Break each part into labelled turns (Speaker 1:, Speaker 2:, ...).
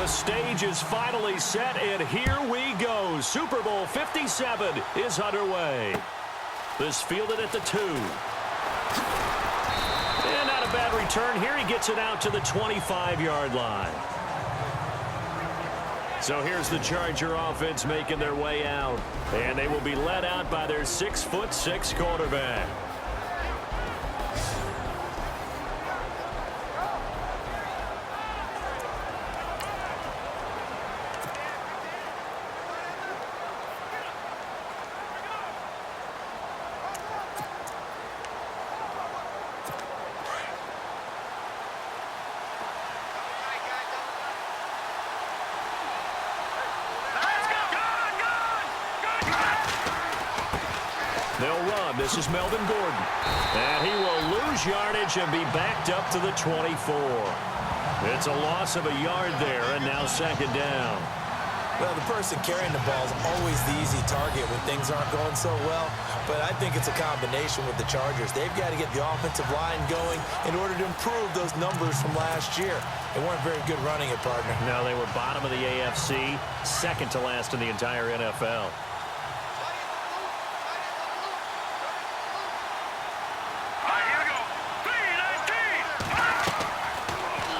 Speaker 1: The stage is finally set, and here we go. Super Bowl 57 is underway. This fielded at the 2. And not a bad return here. He gets it out to the 25-yard line. So here's the Charger offense making their way out. And they will be led out by their 6'6" quarterback. They'll run. This is Melvin Gordon. And he will lose yardage and be backed up to the 24. It's a loss of a yard there, and now second down.
Speaker 2: Well, the person carrying the ball is always the easy target when things aren't going so well. But I think it's a combination with the Chargers. They've got to get the offensive line going in order to improve those numbers from last year. They weren't very good running it, partner.
Speaker 1: No, they were bottom of the AFC, second to last in the entire NFL.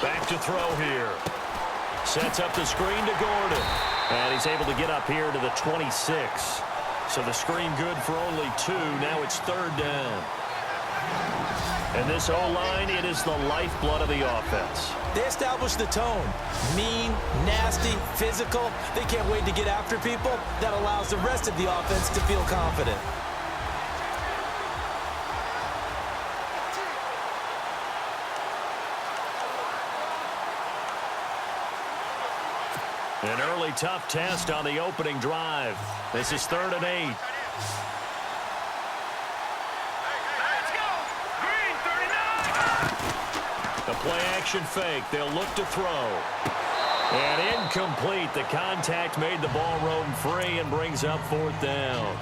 Speaker 1: Back to throw here. Sets up the screen to Gordon. And he's able to get up here to the 26. So the screen good for only 2. Now it's third down. And this O-line, it is the lifeblood of the offense.
Speaker 2: They established the tone. Mean, nasty, physical. They can't wait to get after people. That allows the rest of the offense to feel confident.
Speaker 1: An early tough test on the opening drive. This is 3rd and 8.
Speaker 3: Let's go! Green 39!
Speaker 1: The play-action fake. They'll look to throw. And incomplete. The contact made the ball roam free and brings up 4th down.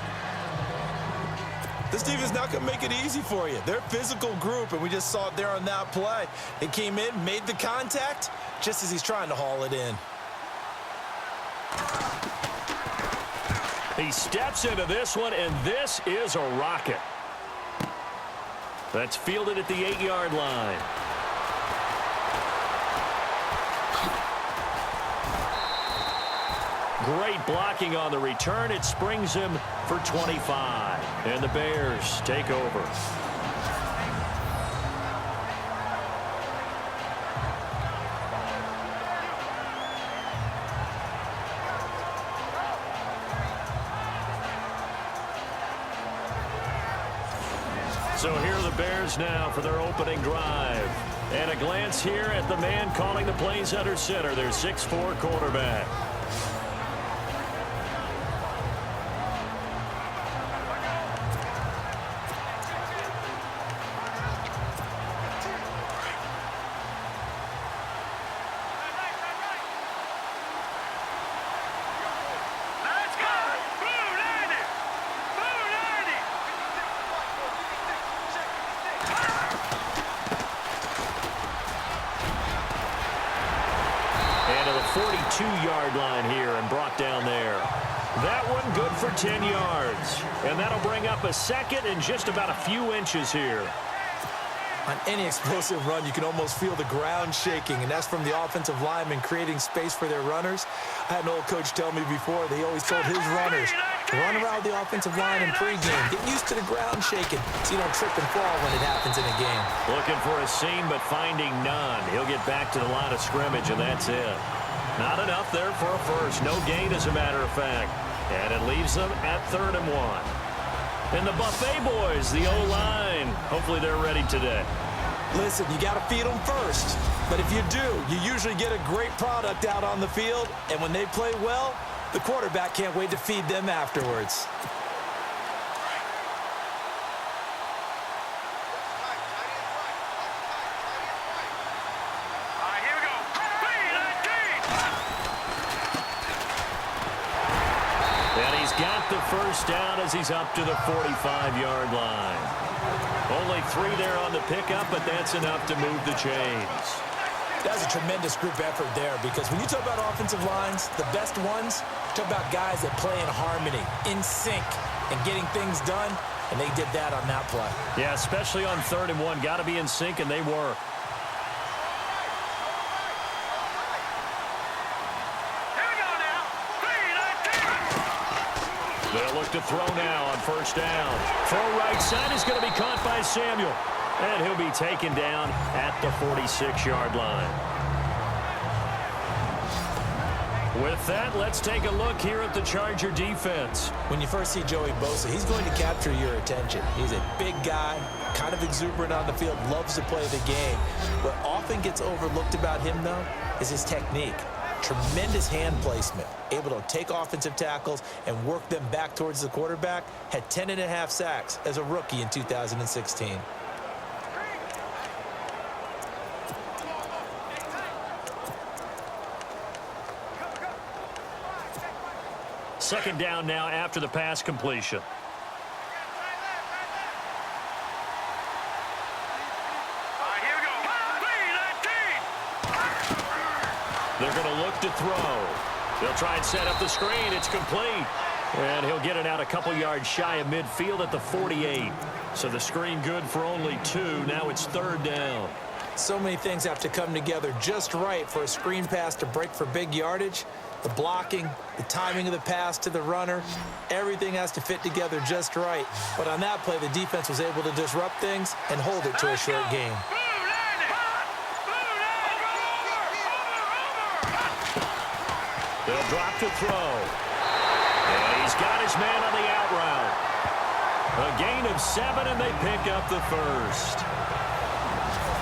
Speaker 2: This team is not going to make it easy for you. They're a physical group, and we just saw it there on that play. They came in, made the contact, just as he's trying to haul it in.
Speaker 1: He steps into this one, and this is a rocket. That's fielded at the 8-yard line. Great blocking on the return. It springs him for 25. And the Bears take over. So here are the Bears now for their opening drive. And a glance here at the man calling the plays under center, their 6'4" quarterback. And to the 42-yard line here and brought down there. That one good for 10 yards. And that'll bring up a second and just about a few inches here.
Speaker 2: On any explosive run, you can almost feel the ground shaking, and that's from the offensive linemen creating space for their runners. I had an old coach tell me before, they always told his runners, run around the offensive line in pregame. Get used to the ground shaking so you don't trip and fall when it happens in a game.
Speaker 1: Looking for a seam, but finding none. He'll get back to the line of scrimmage, and that's it. Not enough there for a first. No gain, as a matter of fact. And it leaves them at 3rd and 1. And the Buffet boys, the O-line, hopefully they're ready today.
Speaker 2: Listen, you got to feed them first. But if you do, you usually get a great product out on the field. And when they play well, the quarterback can't wait to feed them afterwards.
Speaker 1: And he's got the first down as he's up to the 45-yard line. Only 3 there on the pickup, but that's enough to move the chains.
Speaker 2: That's a tremendous group effort there because when you talk about offensive lines, the best ones, talk about guys that play in harmony, in sync, and getting things done, and they did that on that play.
Speaker 1: Yeah, especially on 3rd and 1. Got to be in sync, and they were. They'll look to throw now on 1st down. Throw right side is going to be caught by Samuel. And he'll be taken down at the 46-yard line. With that, let's take a look here at the Charger defense.
Speaker 2: When you first see Joey Bosa, he's going to capture your attention. He's a big guy, kind of exuberant on the field, loves to play the game. What often gets overlooked about him, though, is his technique. Tremendous hand placement, able to take offensive tackles and work them back towards the quarterback. Had 10.5 sacks as a rookie in 2016.
Speaker 1: Second down now after the pass completion. They're going to look to throw. They'll try and set up the screen. It's complete. And he'll get it out a couple yards shy of midfield at the 48. So the screen good for only 2. Now it's 3rd down.
Speaker 2: So many things have to come together just right for a screen pass to break for big yardage. The blocking, the timing of the pass to the runner, everything has to fit together just right. But on that play, the defense was able to disrupt things and hold it to a short game.
Speaker 1: They'll drop to throw. And he's got his man on the out route. A gain of 7, and they pick up the 1st.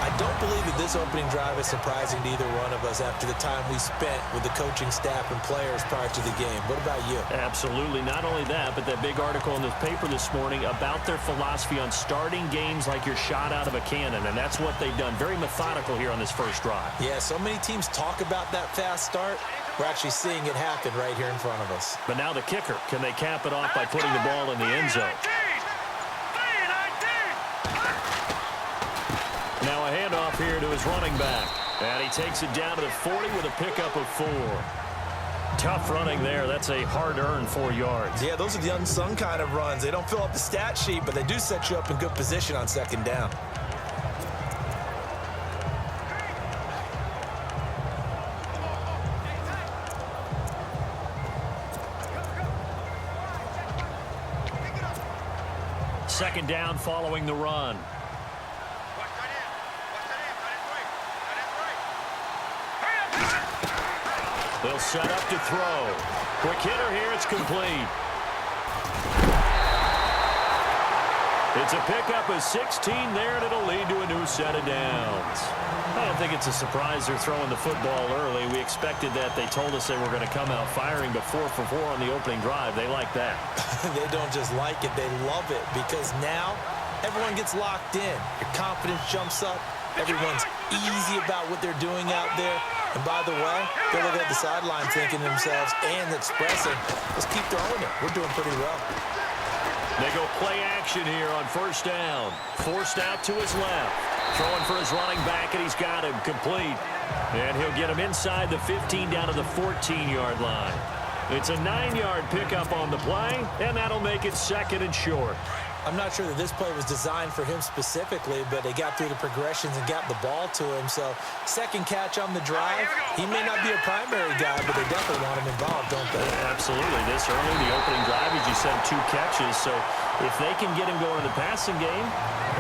Speaker 2: I don't believe that this opening drive is surprising to either one of us after the time we spent with the coaching staff and players prior to the game. What about you?
Speaker 1: Absolutely. Not only that, but that big article in the paper this morning about their philosophy on starting games like you're shot out of a cannon, and that's what they've done. Very methodical here on this first drive.
Speaker 2: Yeah, so many teams talk about that fast start. We're actually seeing it happen right here in front of us.
Speaker 1: But now the kicker. Can they cap it off by putting the ball in the end zone? Now a handoff here to his running back. And he takes it down to the 40 with a pickup of 4. Tough running there. That's a hard-earned 4 yards.
Speaker 2: Yeah, those are the unsung kind of runs. They don't fill up the stat sheet, but they do set you up in good position on 2nd down.
Speaker 1: Second down following the run. They'll set up to throw. Quick hitter here. It's complete. It's a pickup of 16 there, and it'll lead to a new set of downs. I don't think it's a surprise they're throwing the football early. We expected that. They told us they were going to come out firing, but 4 for 4 on the opening drive. They like that.
Speaker 2: They don't just like it. They love it because now everyone gets locked in. Your confidence jumps up. Everyone's easy about what they're doing out there. And by the way, they're looking at the sideline thinking to themselves and expressing, let's keep throwing it. We're doing pretty well.
Speaker 1: They go play action here on 1st down. Forced out to his left. Throwing for his running back, and he's got him complete. And he'll get him inside the 15 down to the 14-yard line. It's a 9-yard pickup on the play, and that'll make it 2nd and short.
Speaker 2: I'm not sure that this play was designed for him specifically, but they got through the progressions and got the ball to him. So, 2nd catch on the drive. He may not be a primary guy, but they definitely want him involved, don't they?
Speaker 1: Absolutely. This early, the opening drive, as you said, 2 catches. So, if they can get him going in the passing game,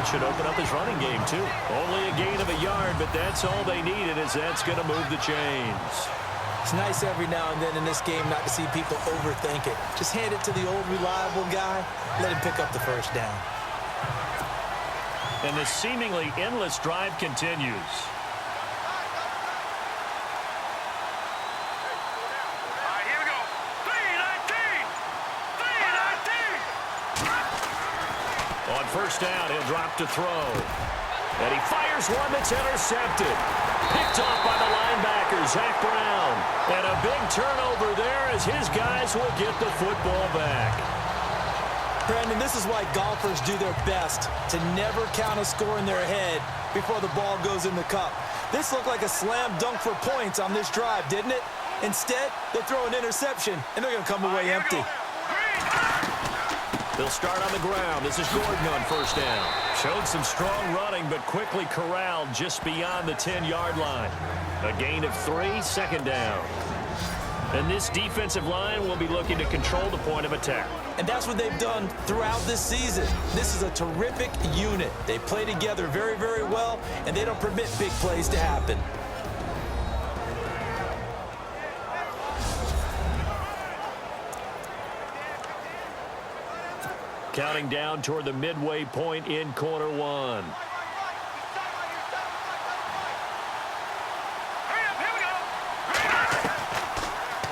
Speaker 1: it should open up his running game, too. Only a gain of a yard, but that's all they needed, as that's going to move the chains.
Speaker 2: It's nice every now and then in this game not to see people overthink it. Just hand it to the old reliable guy. Let him pick up the 1st down.
Speaker 1: And the seemingly endless drive continues.
Speaker 3: Here we go. 3-19.
Speaker 1: On 1st down, he'll drop to throw. And he fires one that's intercepted. Picked off by the linebacker, Zach Brown. And a big turnover there as his guys will get the football back.
Speaker 2: Brandon, this is why golfers do their best to never count a score in their head before the ball goes in the cup. This looked like a slam dunk for points on this drive, didn't it? Instead, they throw an interception, and they're going to come away empty.
Speaker 1: They'll start on the ground. This is Gordon on first down. Showed some strong running, but quickly corralled just beyond the 10-yard line. A gain of 3, second down. And this defensive line will be looking to control the point of attack.
Speaker 2: And that's what they've done throughout this season. This is a terrific unit. They play together very, very well, and they don't permit big plays to happen.
Speaker 1: Counting down toward the midway point in quarter one.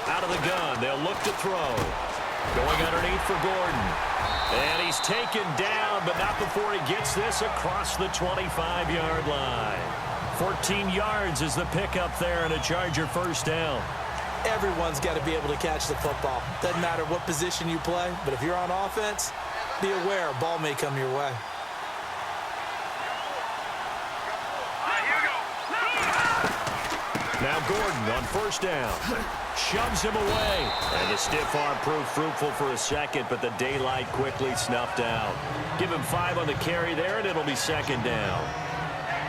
Speaker 1: Out of the gun, they'll look to throw. Going underneath for Gordon. And he's taken down, but not before he gets this across the 25-yard line. 14 yards is the pickup there, and a Charger first down.
Speaker 2: Everyone's got to be able to catch the football. Doesn't matter what position you play, but if you're on offense, be aware a ball may come your way.
Speaker 1: Now Gordon on first down. Shoves him away. And the stiff arm proved fruitful for a second, but the daylight quickly snuffed out. Give him 5 on the carry there, and it'll be second down.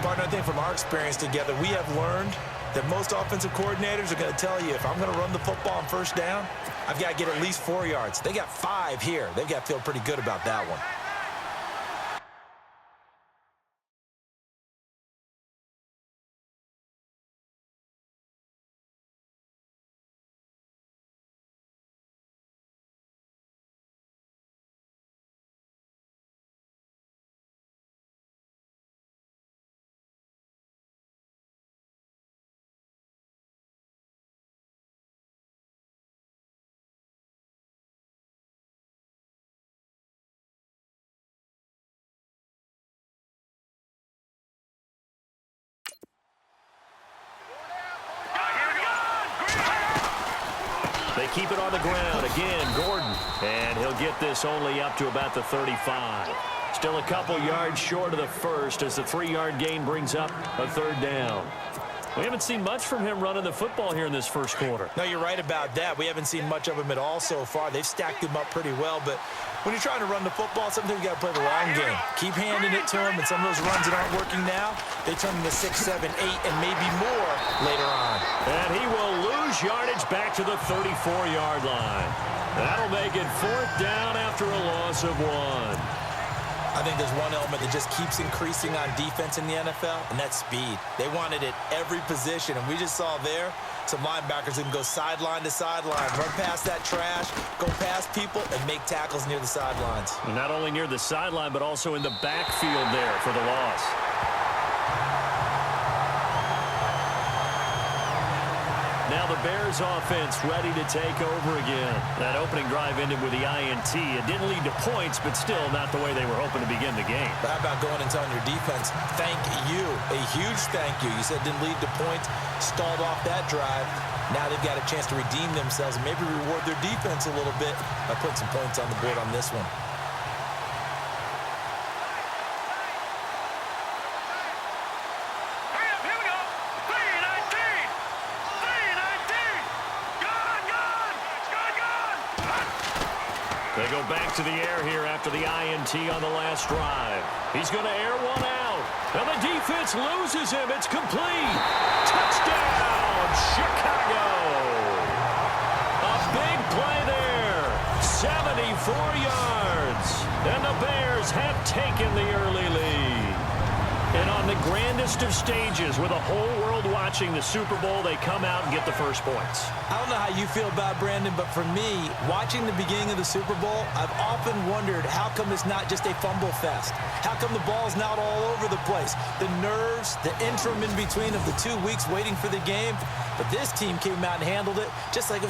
Speaker 2: Partner, I think from our experience together, we have learned that most offensive coordinators are going to tell you, if I'm going to run the football on first down, I've got to get at least 4 yards. They got 5 here. They've got to feel pretty good about that one.
Speaker 1: They keep it on the ground. Again, Gordon. And he'll get this only up to about the 35. Still a couple yards short of the first as the 3-yard gain brings up a third down. We haven't seen much from him running the football here in this first quarter.
Speaker 2: No, you're right about that. We haven't seen much of him at all so far. They've stacked him up pretty well, but when you're trying to run the football, sometimes you got to play the long game. Keep handing it to him, and some of those runs that aren't working now, they turn into 6, 7, 8, and maybe more later on.
Speaker 1: And he will lose yardage back to the 34-yard line. That'll make it fourth down after a loss of 1.
Speaker 2: I think there's one element that just keeps increasing on defense in the NFL, and that's speed. They want it at every position, and we just saw there some linebackers who can go sideline to sideline, run past that trash, go past people, and make tackles near the sidelines.
Speaker 1: And not only near the sideline, but also in the backfield there for the loss. Now the Bears offense ready to take over again. That opening drive ended with the INT. It didn't lead to points, but still not the way they were hoping to begin the game.
Speaker 2: But how about going and telling your defense, thank you, a huge thank you. You said it didn't lead to points, stalled off that drive. Now they've got a chance to redeem themselves and maybe reward their defense a little bit by putting some points on the board on this one.
Speaker 1: They go back to the air here after the INT on the last drive. He's going to air one out. And the defense loses him. It's complete. Touchdown, Chicago. A big play there. 74 yards. And the Bears have taken the early lead. And on the grandest of stages, with the whole world watching the Super Bowl, they come out and get the first points.
Speaker 2: I don't know how you feel about Brandon, but for me, watching the beginning of the Super Bowl, I've often wondered how come it's not just a fumble fest? How come the ball's not all over the place? The nerves, the interim in between of the 2 weeks waiting for the game. But this team came out and handled it just like it was